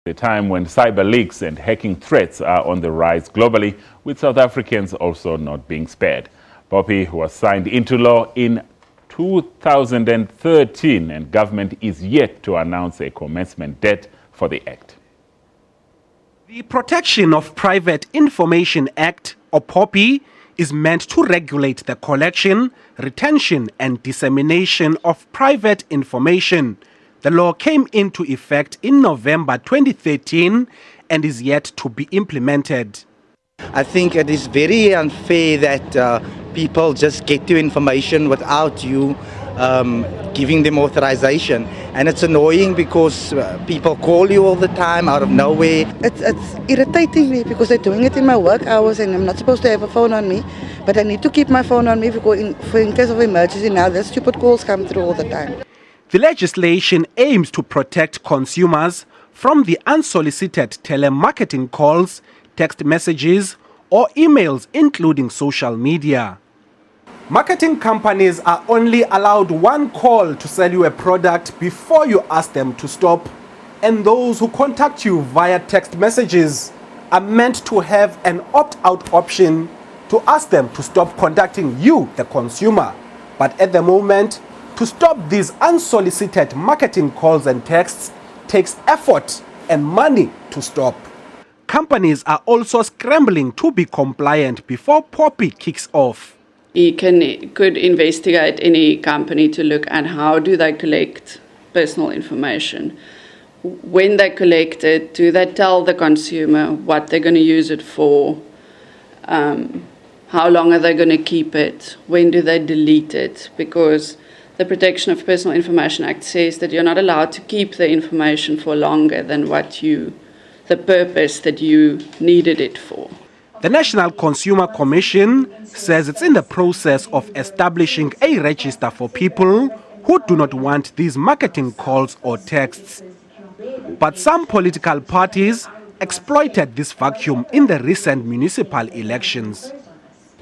A time when cyber leaks and hacking threats are on the rise globally, with South Africans also not being spared. POPI was signed into law in 2013, and government is yet to announce a commencement date for the act. The Protection of Private Information Act, or POPI, is meant to regulate the collection, retention and dissemination of private information. The law came into effect in November 2013 and is yet to be implemented. I think it is very unfair that people just get your information without you giving them authorization. And it's annoying because people call you all the time out of nowhere. It's irritating me because they're doing it in my work hours and I'm not supposed to have a phone on me. But I need to keep my phone on me in case of emergency. Now the stupid calls come through all the time. The legislation aims to protect consumers from the unsolicited telemarketing calls, text messages, or emails, including social media. Marketing companies are only allowed one call to sell you a product before you ask them to stop, and those who contact you via text messages are meant to have an opt-out option to ask them to stop contacting you, the consumer. But at the moment, to stop these unsolicited marketing calls and texts takes effort and money to stop. Companies are also scrambling to be compliant before POPI kicks off. You could investigate any company to look at how do they collect personal information. When they collect it, do they tell the consumer what they're going to use it for? How long are they going to keep it? When do they delete it? Because the Protection of Personal Information Act says that you're not allowed to keep the information for longer than the purpose that you needed it for. The National Consumer Commission says it's in the process of establishing a register for people who do not want these marketing calls or texts. But some political parties exploited this vacuum in the recent municipal elections.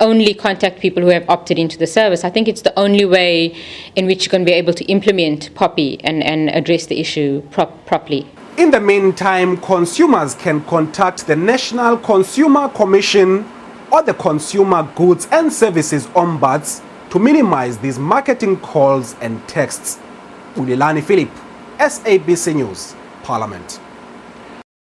Only contact people who have opted into the service. I think it's the only way in which you're going to be able to implement POPI and address the issue properly. In the meantime, consumers can contact the National Consumer Commission or the Consumer Goods and Services Ombuds to minimize these marketing calls and texts. Ulilani Philip, SABC News, Parliament.